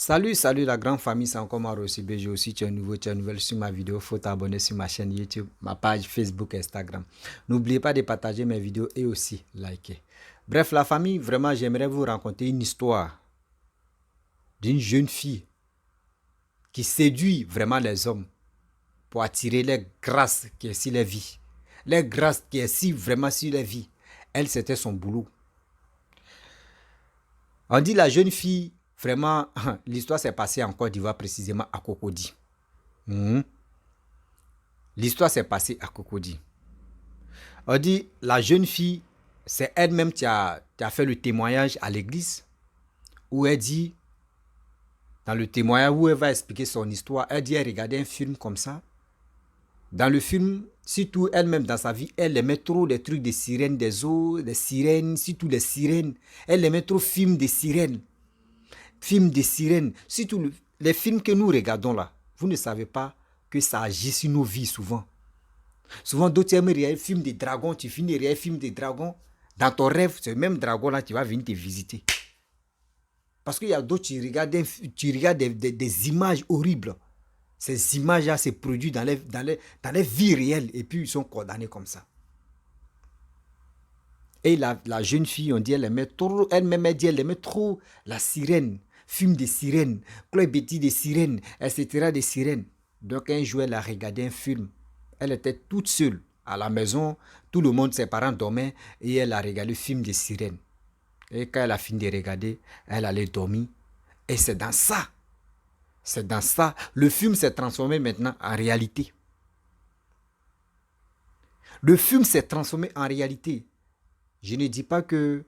Salut la grande famille, c'est encore moi aussi BG aussi, tu es nouveau, tu es nouvelle sur ma vidéo, faut t'abonner sur ma chaîne YouTube, ma page Facebook, Instagram. N'oubliez pas de partager mes vidéos et aussi liker. Bref, la famille, vraiment, j'aimerais vous raconter une histoire d'une jeune fille qui séduit vraiment les hommes pour attirer les grâces qui est sur les vies. Les grâces qui est si vraiment sur les vies. Elle, c'était son boulot. On dit la jeune fille, vraiment, l'histoire s'est passée en Côte d'Ivoire, précisément à Cocody. L'histoire s'est passée à Cocody. On dit la jeune fille, c'est elle-même qui a fait le témoignage à l'église, où elle dit, dans le témoignage où elle va expliquer son histoire, elle dit elle regardait un film comme ça. Dans le film, surtout elle-même dans sa vie, elle aimait trop les trucs des sirènes, des eaux, des sirènes, surtout les sirènes. Elle aimait trop films des sirènes. Films des sirènes, surtout les films que nous regardons là. Vous ne savez pas que ça agit sur nos vies souvent. Souvent, d'autres aiment regarder film des dragons, tu finis regarder film des dragons. Dans ton rêve, ce même dragon là, tu vas venir te visiter. Parce qu'il y a d'autres, tu regardes des images horribles. Ces images-là se produisent dans les vies réelles et puis ils sont condamnés comme ça. Et la jeune fille, on dit, elle aimait trop, elle-même elle dit, elle aimait trop la sirène, film des sirènes, Club Betty des sirènes, etc. des sirènes. Donc un jour, elle a regardé un film. Elle était toute seule à la maison, tout le monde, ses parents dormaient et elle a regardé le film des sirènes. Et quand elle a fini de regarder, elle allait dormir. Et c'est dans ça, le film s'est transformé maintenant en réalité. Le film s'est transformé en réalité. Je ne dis pas que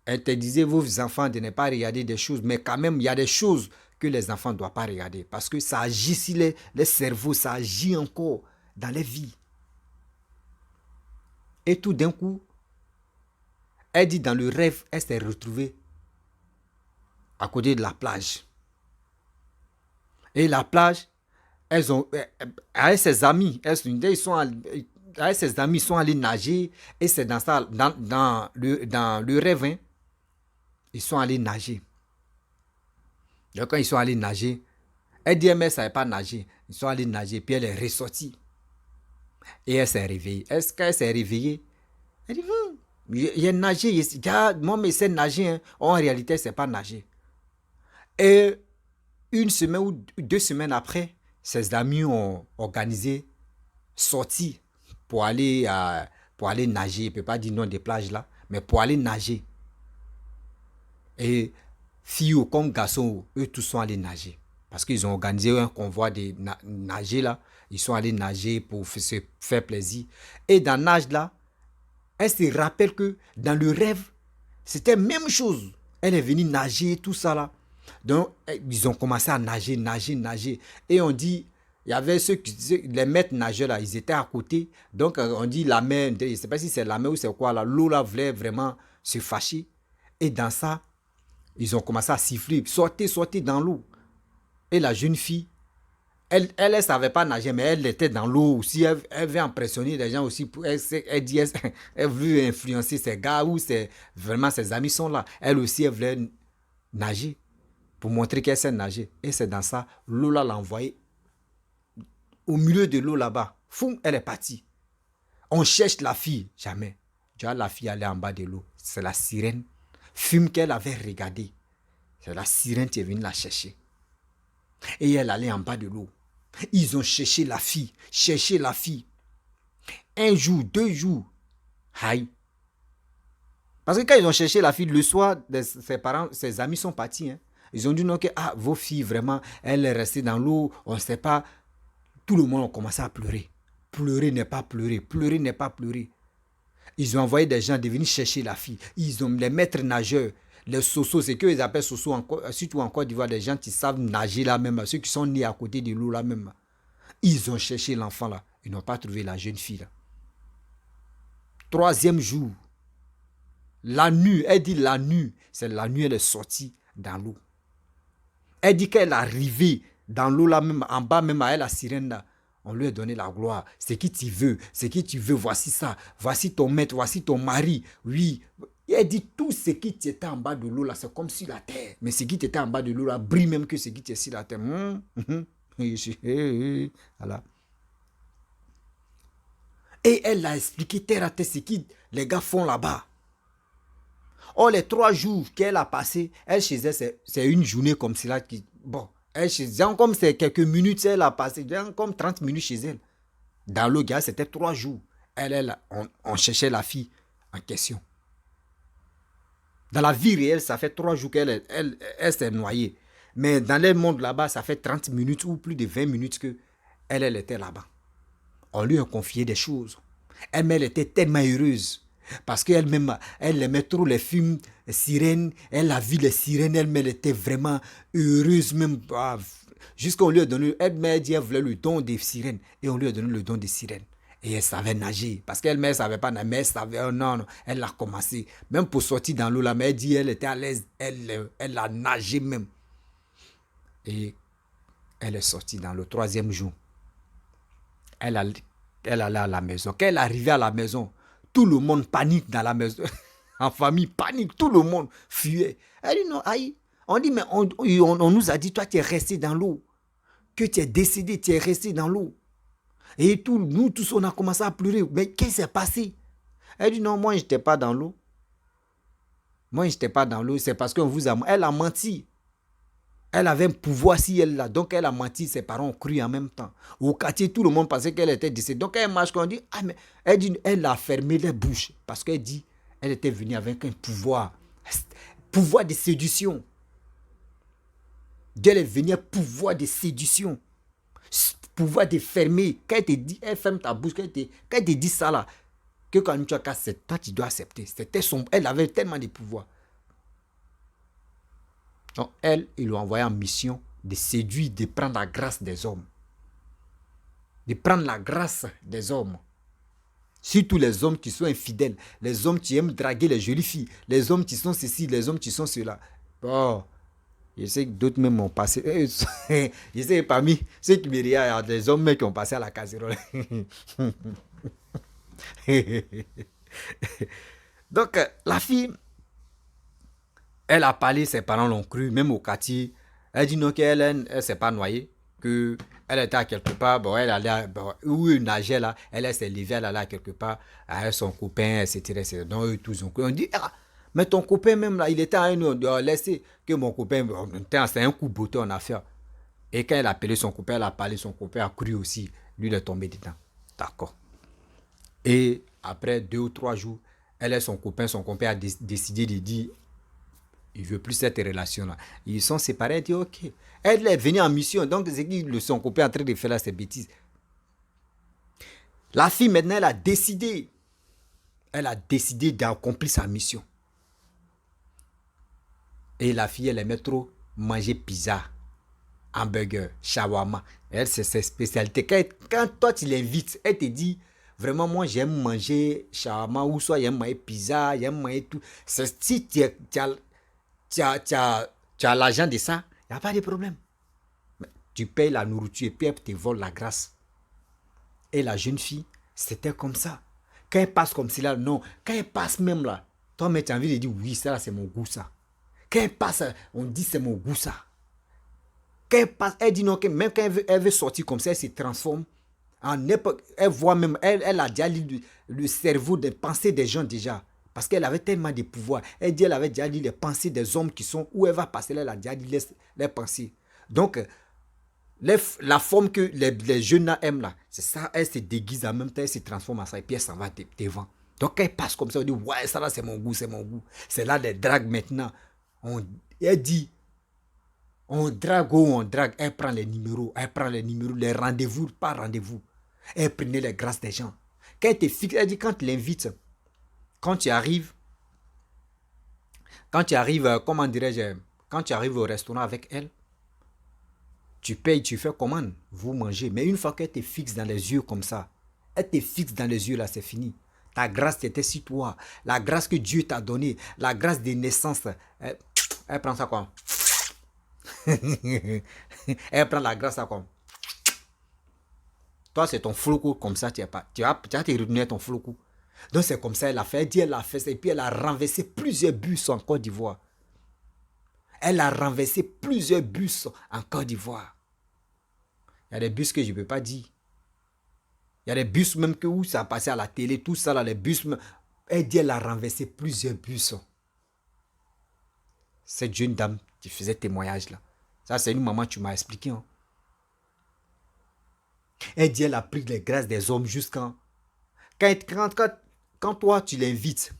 interdisez vos enfants de ne pas regarder des choses, mais quand même, il y a des choses que les enfants ne doivent pas regarder parce que ça agit sur les cerveaux, ça agit encore dans les vies. Et tout d'un coup, elle dit dans le rêve, elle s'est retrouvée à côté de la plage. Et la plage, avec ses amis, avec ses amis, sont allés nager. Et c'est dans ça, dans le rêve, hein, ils sont allés nager. Donc quand ils sont allés nager, elle dit elle ne savait pas nager. Ils sont allés nager, puis elle est ressortie. Et elle s'est réveillée. Quand elle s'est réveillée, elle dit, il a nagé, moi mais c'est nager. Hein. En réalité, elle ne sait pas nager. Et une semaine ou 2 semaines après, ses amis ont organisé sortie pour aller nager. Je ne peux pas dire non des plages là, mais pour aller nager. Et filles comme garçons, eux tous sont allés nager. Parce qu'ils ont organisé un convoi de nager là. Ils sont allés nager pour se faire plaisir. Et dans nage là, elle se rappelle que dans le rêve, c'était la même chose. Elle est venue nager, tout ça là. Donc, ils ont commencé à nager. Et on dit, il y avait ceux qui disaient, les maîtres nageurs là, ils étaient à côté. Donc, on dit la mer, je ne sais pas si c'est la mer ou c'est quoi là. L'eau là voulait vraiment se fâcher. Et dans ça, ils ont commencé à siffler. Sortez dans l'eau. Et la jeune fille, elle ne savait pas nager, mais elle était dans l'eau aussi. Elle veut impressionner les gens aussi. Elle dit, elle veut influencer ses gars ou vraiment ses amis sont là. Elle aussi, elle voulait nager pour montrer qu'elle sait nager. Et c'est dans ça, l'eau là l'a envoyée au milieu de l'eau là-bas. Fou, elle est partie. On cherche la fille, jamais. Tu vois, la fille, elle est en bas de l'eau. C'est la sirène. Film qu'elle avait regardé. C'est la sirène qui est venue la chercher. Et elle allait en bas de l'eau. Ils ont cherché la fille. Un jour, 2 jours. Aïe. Parce que quand ils ont cherché la fille, le soir, ses parents, ses amis sont partis. Hein. Ils ont dit non, que vos filles, vraiment, elle est restée dans l'eau, on ne sait pas. Tout le monde a commencé à pleurer. Pleurer n'est pas pleurer. Ils ont envoyé des gens de venir chercher la fille. Ils ont les maîtres nageurs, les sosos, c'est qu'ils appellent sosos, surtout en Côte d'Ivoire, des gens qui savent nager là même, ceux qui sont nés à côté de l'eau là même. Ils ont cherché l'enfant là. Ils n'ont pas trouvé la jeune fille là. 3e jour, la nuit, elle dit la nuit, c'est la nuit elle est sortie dans l'eau. Elle dit qu'elle est arrivée dans l'eau là même, en bas même à elle, la sirène là. On lui a donné la gloire. C'est qui tu veux, voici ça. Voici ton maître, voici ton mari. Oui, Et elle dit, tout ce qui était en bas de l'eau, là, c'est comme sur la terre. Mais ce qui était en bas de l'eau, là, brille même que ce qui était sur la terre. Voilà. Et elle a expliqué terre à terre ce que les gars font là-bas. Or, les 3 jours qu'elle a passé, elle chez elle, c'est une journée comme cela qui... Bon, elle chez elle, comme c'est quelques minutes, elle a passé, comme 30 minutes chez elle. Dans le gars, c'était 3 jours. On cherchait la fille en question. Dans la vie réelle, ça fait 3 jours qu'elle elle s'est noyée. Mais dans le monde là-bas, ça fait 30 minutes ou plus de 20 minutes qu'elle était là-bas. On lui a confié des choses. Elle était tellement heureuse. Parce qu'elle-même, elle aimait trop les films sirènes. Elle a vu les sirènes. Elle était vraiment heureuse même. Jusqu'on lui a donné, elle m'a dit qu'elle voulait le don des sirènes. Et on lui a donné le don des sirènes. Et elle savait nager. Parce qu'elle ne savait pas nager, mais elle savait, non, elle a commencé. Même pour sortir dans l'eau, là, mais elle dit qu'elle était à l'aise. Elle a nagé même. Et elle est sortie dans le 3e jour. Elle allait à la maison. Quand elle est arrivée à la maison, tout le monde panique dans la maison. En famille, panique. Tout le monde fuyait. Elle dit non, aïe. On dit, mais on nous a dit, toi, tu es resté dans l'eau. Que tu es décédé, tu es resté dans l'eau. Et nous tous, on a commencé à pleurer. Mais qu'est-ce qui s'est passé? Elle dit non, moi, je n'étais pas dans l'eau. Moi, je n'étais pas dans l'eau. C'est parce qu'on vous a... Elle a menti. Elle avait un pouvoir si elle l'a. Donc, elle a menti. Ses parents ont cru en même temps. Au quartier, tout le monde pensait qu'elle était décédée. Donc, elle marche, on dit, ah, mais elle dit, elle a fermé les bouches. Parce qu'elle dit, elle était venue avec un pouvoir. Pouvoir de séduction. Dieu est venu, pouvoir de séduction. Pouvoir de fermer. Quand elle te dit, elle ferme ta bouche. Quand elle te dit ça là, que quand tu as cassé, toi, tu dois accepter. Elle avait tellement de pouvoir. Donc, ils lui ont envoyé en mission de séduire, de prendre la grâce des hommes. De prendre la grâce des hommes. Surtout les hommes qui sont infidèles, les hommes qui aiment draguer les jolies filles, les hommes qui sont ceci, les hommes qui sont cela. Bon, je sais que d'autres même ont passé. Je sais parmi ceux qui me regardent, il y a des hommes qui ont passé à la casserole. Donc, la fille, elle a parlé, ses parents l'ont cru, même au quartier. Elle dit non, qu'elle ne s'est pas noyée, qu'elle était à quelque part, bon, elle allait, bon, où elle nageait là, elle s'est levée, elle allait à quelque part, avec son copain, etc. Donc, eux tous ont cru. On dit, ah, mais ton copain même là, il était à un autre, laissez que mon copain, c'est un coup botté en affaire. Et quand elle a appelé son copain, elle a parlé, son copain a cru aussi, lui il est tombé dedans. D'accord. Et après 2 ou 3 jours, elle et son copain a décidé de dire, il ne veut plus cette relation-là. Ils sont séparés, elle dit ok. Elle est venue en mission, donc c'est que son copain est en train de faire là ces bêtises. La fille maintenant, elle a décidé d'accomplir sa mission. Et la fille, elle aimait trop manger pizza, hamburger, shawarma. Elle, c'est ses spécialités. Quand toi, tu l'invites, elle te dit, vraiment, moi, j'aime manger shawarma ou soit j'aime manger pizza, j'aime manger tout. Si tu as l'argent de ça, il n'y a pas de problème. Mais tu payes la nourriture et puis elle te vole la grâce. Et la jeune fille, c'était comme ça. Quand elle passe comme cela, non. Quand elle passe même là, toi, tu as envie de dire, oui, ça là, c'est mon goût, ça. Quand elle passe, on dit, c'est mon goût, ça. Quand elle passe, elle dit non, que même quand elle veut sortir comme ça, elle se transforme en époque. Elle voit même, elle a déjà lu le cerveau des pensées des gens déjà. Parce qu'elle avait tellement de pouvoir. Elle dit, elle avait déjà lu les pensées des hommes qui sont, où elle va passer, elle a déjà lu les pensées. Donc, la forme que les jeunes là aiment là, c'est ça, elle se déguise en même temps, elle se transforme en ça, et puis elle s'en va devant. Donc, quand elle passe comme ça, on dit, ouais, ça là, c'est mon goût, c'est mon goût. C'est là les dragues maintenant. Elle dit, on drague ou on drague, elle prend les numéros, les rendez-vous, pas rendez-vous. Elle prenait les grâces des gens. Quand elle te fixe, elle dit, quand tu l'invites, quand tu arrives, comment dirais-je, quand tu arrives au restaurant avec elle, tu payes, tu fais commande, vous mangez. Mais une fois qu'elle te fixe dans les yeux comme ça, elle te fixe dans les yeux là, c'est fini. Ta grâce était sur toi. La grâce que Dieu t'a donnée, la grâce de naissance, elle prend ça comme. Elle prend la grâce à comme. Toi, c'est ton flocou comme ça, tu vas te retenir ton flocou. Donc c'est comme ça elle a fait. Elle dit elle a fait ça. Et puis elle a renversé plusieurs bus en Côte d'Ivoire. Elle a renversé plusieurs bus en Côte d'Ivoire. Il y a des bus que je ne peux pas dire. Il y a des bus même que où ça a passé à la télé, tout ça là, les bus. Elle dit elle a renversé plusieurs bus. Cette jeune dame qui faisait témoignage là. Ça c'est une maman, tu m'as expliqué. Hein. Elle dit elle a pris les grâces des hommes jusqu'en... Quand toi tu l'invites,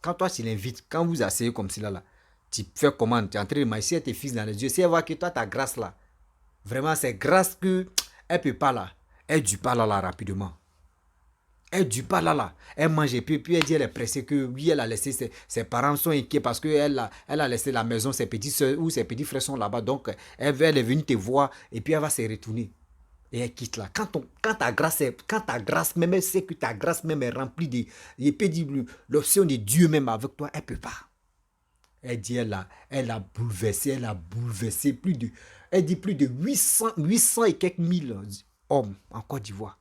quand vous asseyez comme cela là, tu fais comment, tu es en train de marcher tes fils dans les yeux. Si elle voit que toi ta grâce là, vraiment c'est grâce que elle peut pas là. Elle du pas là rapidement. Elle du pas là. Elle mange et puis elle dit elle est pressée que oui elle a laissé ses parents sont inquiets parce que elle a laissé la maison, ses petits soeurs ou ses petits frères sont là-bas. Donc elle est venue te voir et puis elle va se retourner. Et elle quitte là. Quand ta grâce même, elle sait que ta grâce même est remplie de... Il peut dire l'option de Dieu même avec toi, elle ne peut pas. Elle dit, elle a bouleversé elle dit plus de 800 et quelques mille hommes en Côte d'Ivoire.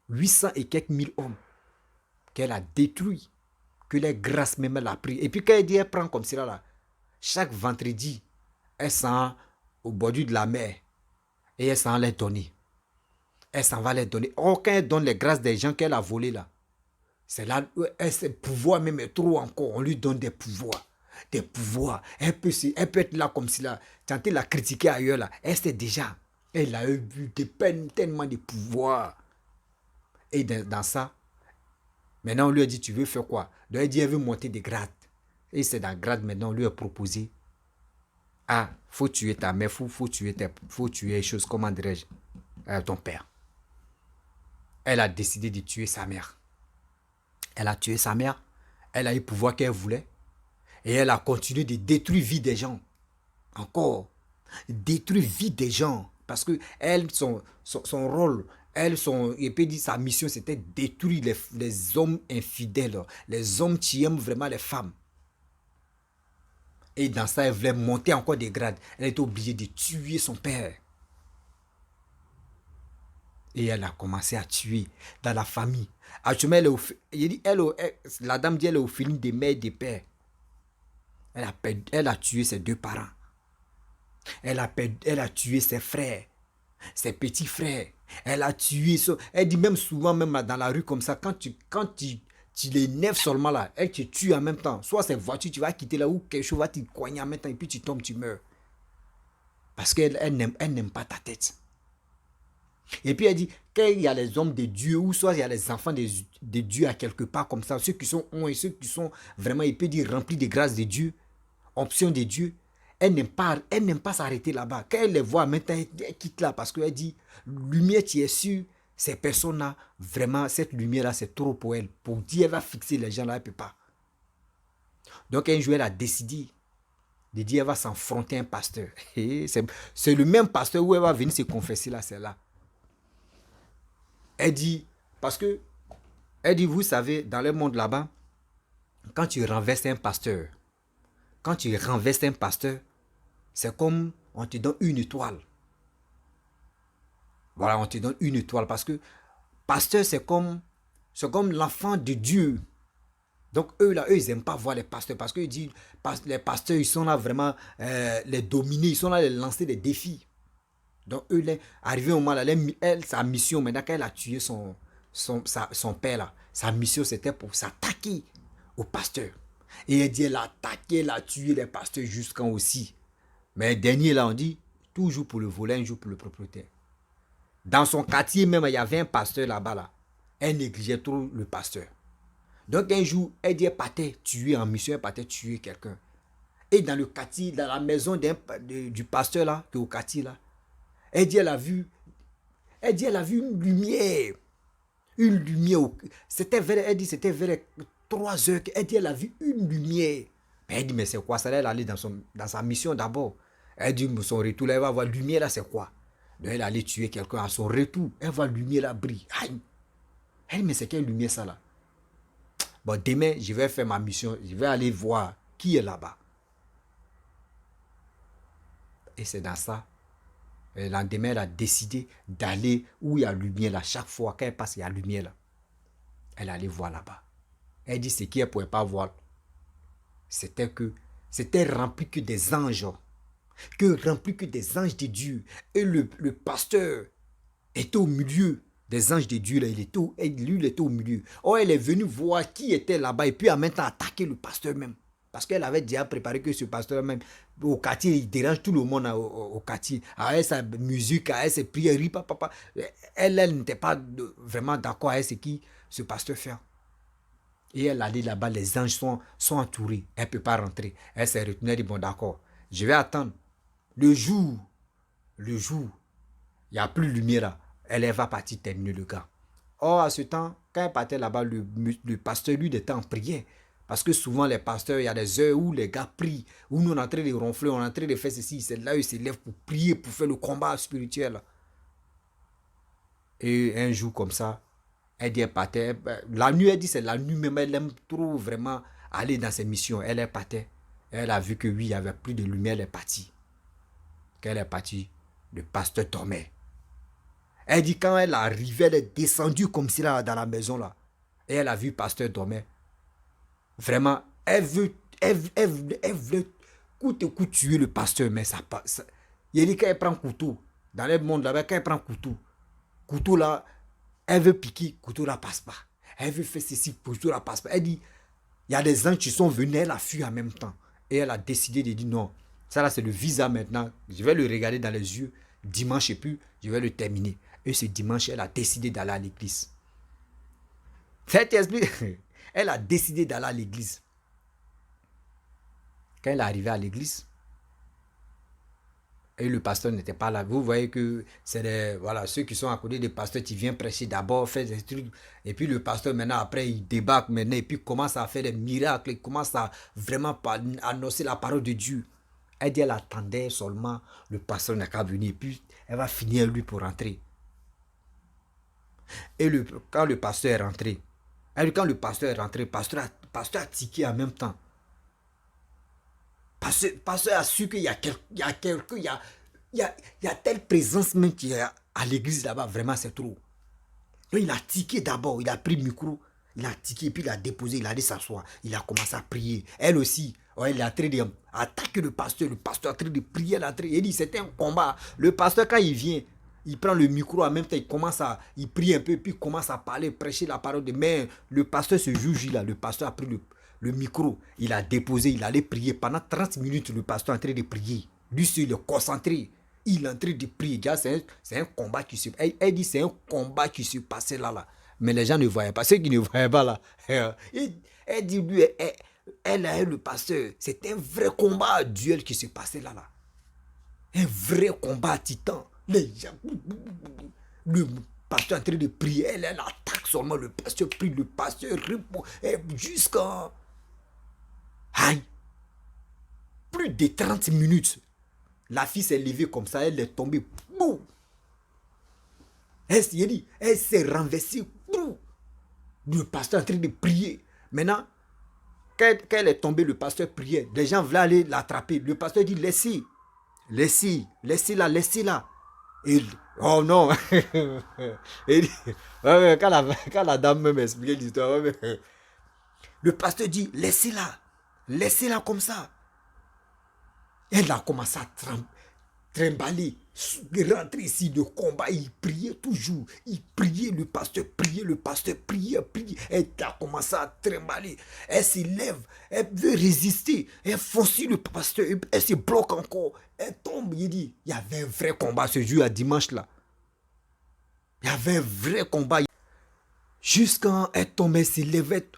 800 et quelques mille hommes qu'elle a détruits, que les grâces même elle a pris. Et puis quand elle dit, elle prend comme cela là, chaque vendredi, elle s'en au bord de la mer et elle s'en les donner. Elle s'en va les donner. Or, quand elle donne les grâces des gens qu'elle a volés là, c'est là où ses pouvoirs même est trop encore. On lui donne des pouvoirs. Des pouvoirs. Elle peut être là comme si là. Quand elle l'a critiqué ailleurs là, elle sait déjà. Elle a eu des peines, tellement de pouvoirs. Et dans ça, maintenant on lui a dit tu veux faire quoi? Donc elle dit elle veut monter des grades. Et c'est dans le grade maintenant on lui a proposé. Ah, faut tuer ta mère, faut tuer les choses, comment dirais-je, ton père. Elle a décidé de tuer sa mère. Elle a tué sa mère. Elle a eu le pouvoir qu'elle voulait. Et elle a continué de détruire la vie des gens. Encore. Détruire la vie des gens. Parce que elle, son rôle, il peut dire sa mission, c'était détruire les hommes infidèles. Les hommes qui aiment vraiment les femmes. Et dans ça, elle voulait monter encore des grades. Elle était obligée de tuer son père. Et elle a commencé à tuer dans la famille. Actuellement, la dame dit elle est au feeling des mères et des pères. Elle a tué ses deux parents. Elle a tué ses frères, ses petits frères. Elle a tué. Elle dit même souvent, même dans la rue comme ça, quand tu l'énerves seulement là, elle te tue en même temps. Soit c'est voiture, tu vas quitter là ou quelque chose va te coigner en même temps et puis tu tombes, tu meurs. Parce qu'elle n'aime pas ta tête. Et puis elle dit, quand il y a les hommes de Dieu, ou soit il y a les enfants de Dieu à quelque part comme ça, ceux qui sont et ceux qui sont vraiment, il peut dire, remplis de grâce de Dieu, option de Dieu, elle n'aime pas s'arrêter là-bas. Quand elle les voit, maintenant, elle quitte là parce qu'elle dit, lumière, tu es sûr, ces personnes-là, vraiment, cette lumière-là, c'est trop pour elle. Pour dire, elle va fixer les gens là, elle ne peut pas. Donc un jour, elle a décidé de dire, elle va s'enfronter à un pasteur. Et c'est le même pasteur où elle va venir se confesser là, c'est là. Elle dit, parce que, elle dit, vous savez, dans le monde là-bas, quand tu renverses un pasteur, c'est comme on te donne une étoile. Voilà, on te donne une étoile parce que pasteur, c'est comme l'enfant de Dieu. Donc eux, ils n'aiment pas voir les pasteurs parce que les pasteurs, ils sont là vraiment les dominer, ils sont là les lancer des défis. Donc eux, arrivé au moment là, sa mission, maintenant qu'elle a tué son père là, sa mission c'était pour s'attaquer au pasteur. Et elle dit, elle a attaqué, elle a tué les pasteurs jusqu'en aussi. Mais dernier là, on dit, toujours pour le volet, un jour pour le propriétaire. Dans son quartier même, il y avait un pasteur là-bas là. Elle négligeait trop le pasteur. Donc un jour, elle dit, elle partait tuer en mission, elle partait tuer quelqu'un. Et dans le quartier, dans la maison du pasteur là, qui est au quartier là, elle dit, elle a vu une lumière. Une lumière. Elle dit, c'était vers 3 heures. Elle dit, elle a vu une lumière. Mais elle dit, mais c'est quoi ça? Elle allait dans sa mission d'abord. Elle dit, son retour là, elle va voir lumière là, c'est quoi? Donc elle allait tuer quelqu'un à son retour. Elle voit lumière là brille. Aïe. Elle dit, mais c'est quelle lumière ça là? Bon, demain, je vais faire ma mission. Je vais aller voir qui est là-bas. Et c'est dans ça. Le lendemain, elle a décidé d'aller où il y a lumière là. Chaque fois qu'elle passe, il y a lumière là. Elle allait voir là-bas. Elle dit ce qu'elle ne pouvait pas voir, c'était que c'était rempli que des anges. Rempli que des anges de Dieu. Et le pasteur était au milieu des anges de Dieu. Là, lui, il était au milieu. Oh, elle est venue voir qui était là-bas et puis en même temps attaquer le pasteur même. Parce qu'elle avait déjà préparé que ce pasteur même, au quartier, il dérange tout le monde au quartier. Avec sa musique, avec ses prières, papa. Elle n'était pas vraiment d'accord avec ce que ce pasteur fait. Et elle allait là-bas, les anges sont entourés. Elle ne peut pas rentrer. Elle s'est retenue, elle dit, bon d'accord, je vais attendre. Le jour, il n'y a plus de lumière là. Elle va partir terminer le gars. Or, à ce temps, quand elle partait là-bas, le pasteur, lui, était en prière. Parce que souvent, les pasteurs, il y a des heures où les gars prient, où nous, on est en train de ronfler, on est en train de faire ceci. C'est là où ils se lèvent pour prier, pour faire le combat spirituel. Et un jour comme ça, elle dit, elle partait. La nuit, elle dit, c'est la nuit même, elle aime trop vraiment aller dans ses missions. Elle est partie. Elle a vu que oui, il n'y avait plus de lumière, elle est partie. Quand elle est partie, le pasteur dormait. Elle dit, quand elle arrivait, elle est descendue comme si là, dans la maison là. Et elle a vu le pasteur dormir. Vraiment, elle veut coûte que coûte tuer le pasteur, mais ça passe. Il dit, quand elle prend couteau, dans le monde là-bas, quand elle prend couteau là, elle veut piquer, couteau là passe pas. Elle veut faire ceci, couteau là passe pas. Elle dit, il y a des gens qui sont venus, elle a fui en même temps. Et elle a décidé de dire non. Ça là, c'est le visa maintenant. Je vais le regarder dans les yeux. Dimanche et puis, je vais le terminer. Et ce dimanche, elle a décidé d'aller à l'église. Elle a décidé d'aller à l'église. Quand elle est arrivée à l'église, et le pasteur n'était pas là. Vous voyez que c'est voilà, ceux qui sont à côté des pasteurs qui viennent prêcher d'abord, faire des trucs. Et puis le pasteur maintenant, après, il débarque maintenant et puis commence à faire des miracles. Il commence à vraiment annoncer la parole de Dieu. Elle dit, elle attendait seulement le pasteur n'a qu'à venir. Et puis, elle va finir lui pour rentrer. Et quand le pasteur est rentré, le pasteur a tiqué en même temps. Pasteur a su qu'il y a telle présence même qui est à l'église là-bas, vraiment c'est trop. Donc il a tiqué d'abord, il a pris le micro, il a tiqué, puis il a déposé, il a dit s'asseoir, il a commencé à prier. Elle aussi, elle est en train d'attaquer le pasteur est en train de prier, il dit c'était un combat. Le pasteur quand il vient, il prend le micro en même temps, il prie un peu, puis il commence à parler, prêcher la parole de mais le pasteur ce jour-là, le pasteur a pris le micro, il a déposé, il allait prier. Pendant 30 minutes, le pasteur est en train de prier. Lui, il est concentré. Il est en train de prier. C'est un combat qui se passe. Elle dit c'est un combat qui se passait là. Mais les gens ne voyaient pas. Ceux qui ne voyaient pas là. Elle dit, lui, elle a le pasteur. C'est un vrai combat duel qui se passait là. Un vrai combat titan. Les gens... Le pasteur est en train de prier. Elle attaque seulement. Le pasteur prie. Le pasteur répond. Jusqu'à... Aïe. Plus de 30 minutes. La fille s'est levée comme ça, elle est tombée. Boum. Elle s'est renversée. Boum. Le pasteur est en train de prier. Maintenant, quand elle est tombée, le pasteur priait. Les gens voulaient aller l'attraper. Le pasteur dit, laissez-la. Et, oh non. Et, quand la dame même expliquait l'histoire, le pasteur dit, laissez-la comme ça. Elle a commencé à trimballer, rentrer ici de combat. Il priait toujours. Il priait, le pasteur priait. Elle a commencé à trimballer. Elle se lève, elle veut résister. Elle fonce le pasteur, elle se bloque encore. Elle tombe. Il dit, il y avait un vrai combat ce jour à dimanche là. Il y avait un vrai combat. Jusqu'à elle tombait, elle se levait.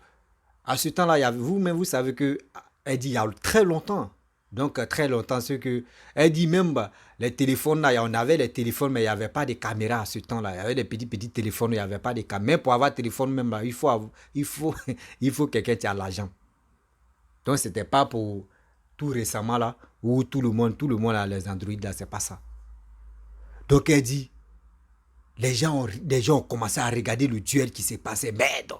À ce temps-là, il y avait, vous-même, vous savez que, elle dit, il y a très longtemps. Donc, très longtemps, ce que... Elle dit même, les téléphones, là, on avait les téléphones, mais il n'y avait pas de caméras à ce temps-là. Il y avait des petits téléphones, il n'y avait pas de caméras. Même pour avoir un téléphone, même, là, il faut quelqu'un qui a l'argent. Donc, ce n'était pas pour tout récemment, là, où tout le monde a les Android, là, c'est pas ça. Donc, elle dit, les gens ont commencé à regarder le duel qui s'est passé. Merde!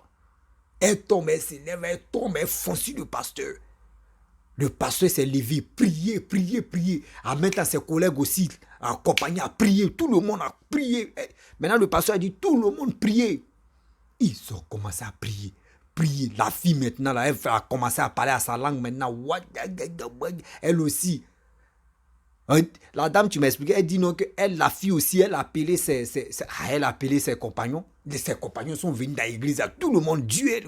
Elle tombe, elle s'élève, elle fonce le pasteur. Le pasteur s'est levé, prier. En même temps, ses collègues aussi, accompagnés à prier. Tout le monde a prié. Maintenant, le pasteur a dit, tout le monde prier. Ils ont commencé à prier. Prier. La fille maintenant, là, elle a commencé à parler à sa langue maintenant. Elle aussi. La dame, tu m'expliquais, elle dit non, que elle, la fille aussi, elle a appelé elle a appelé ses compagnons. Ses compagnons sont venus dans l'église, à tout le monde, Dieu.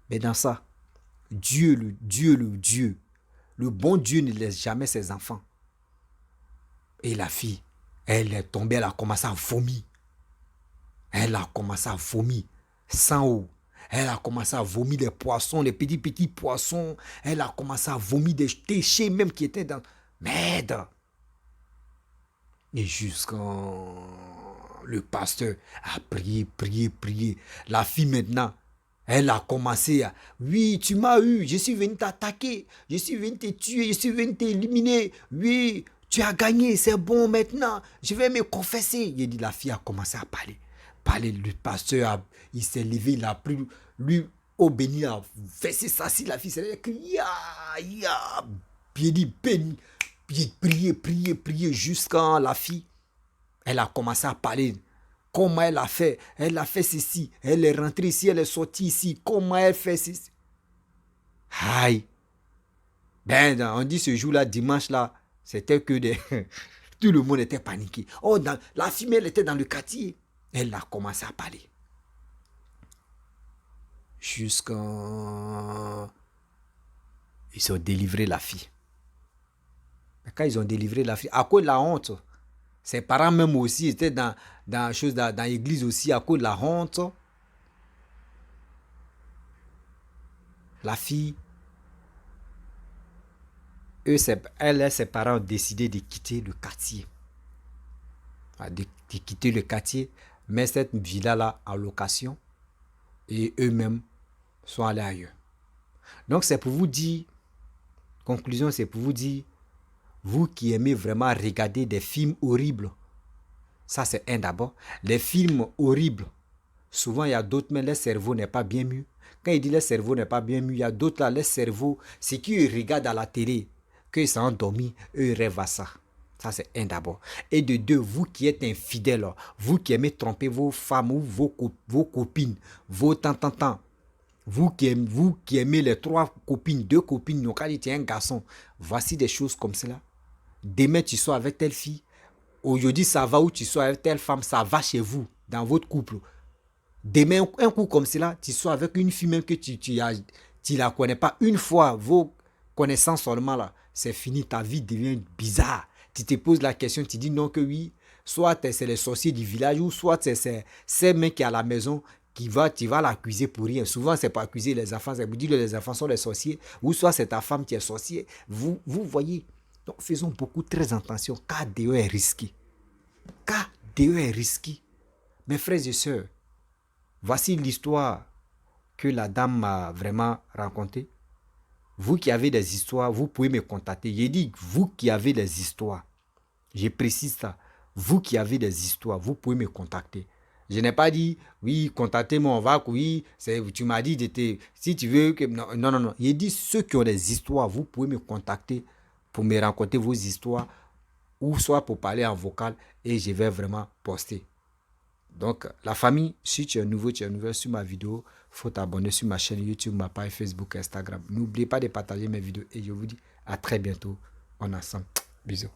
Mais dans ça, Dieu, le bon Dieu ne laisse jamais ses enfants. Et la fille, elle est tombée, elle a commencé à vomir. Elle a commencé à vomir, sans eau. Elle a commencé à vomir des poissons, les petits poissons. Elle a commencé à vomir des déchets même qui étaient dans... Merde. Et jusqu'en... Le pasteur a prié. La fille maintenant, elle a commencé à... Oui, tu m'as eu, je suis venu t'attaquer, je suis venu te tuer, je suis venu t'éliminer. Oui, tu as gagné, c'est bon maintenant, je vais me confesser. Il dit, la fille a commencé à parler. Le pasteur, il s'est levé, il a pris, lui, au béni, a versé ça si la fille s'est crié, il dit, béni, prier jusqu'à la fille. Elle a commencé à parler. Comment elle a fait ceci. Elle est rentrée ici, elle est sortie ici. Comment elle fait ceci. Aïe. Ben, on dit ce jour-là, dimanche là, c'était que des... Tout le monde était paniqué. Oh, la fille, elle était dans le quartier. Elle a commencé à parler. Jusqu'à... Ils ont délivré la fille. Mais quand ils ont délivré la fille, à cause de la honte, ses parents même aussi étaient dans l'église aussi, à cause de la honte. La fille, elle et ses parents ont décidé de quitter le quartier. De quitter le quartier, mais cette villa-là en location, et eux-mêmes sont allés ailleurs. Donc c'est pour vous dire, conclusion, c'est pour vous dire, vous qui aimez vraiment regarder des films horribles, ça c'est un d'abord. Les films horribles, souvent il y a d'autres, mais le cerveau n'est pas bien mieux. Quand il dit le cerveau n'est pas bien mieux, il y a d'autres là, le cerveau, c'est qu'ils regardent à la télé, qu'ils sont endormis, eux ils rêvent à ça. Ça, c'est un d'abord. Et de deux, vous qui êtes infidèles, vous qui aimez tromper vos femmes ou vos copines, vos tantantans, vous qui aimez les 3 copines, 2 copines, donc quand il y a un garçon, voici des choses comme cela. Demain, tu sois avec telle fille. Aujourd'hui, ça va où tu sois avec telle femme, ça va chez vous, dans votre couple. Demain, un coup comme cela, tu sois avec une fille même que tu la connais pas. Une fois, vos connaissances seulement là, c'est fini, ta vie devient bizarre. Tu te poses la question, tu dis non que oui, soit c'est les sorciers du village, ou soit c'est mec qui est à la maison, tu vas l'accuser pour rien. Souvent, c'est pas accuser les enfants, c'est pour dire que les enfants sont les sorciers, ou soit c'est ta femme qui est sorcier. Vous voyez. Donc, faisons beaucoup très attention, car KDE est risqué. KDE est risqué. Mes frères et sœurs, voici l'histoire que la dame m'a vraiment racontée. Vous qui avez des histoires, vous pouvez me contacter. J'ai dit, vous qui avez des histoires, je précise ça. Vous qui avez des histoires, vous pouvez me contacter. Je n'ai pas dit, oui, contactez-moi, on va, oui, tu m'as dit, si tu veux que... Non. J'ai dit, ceux qui ont des histoires, vous pouvez me contacter pour me raconter vos histoires, ou soit pour parler en vocal, et je vais vraiment poster. Donc, la famille, si tu es nouveau sur ma vidéo, il faut t'abonner sur ma chaîne YouTube, ma page Facebook, Instagram. N'oubliez pas de partager mes vidéos et je vous dis à très bientôt. On est ensemble. Bisous.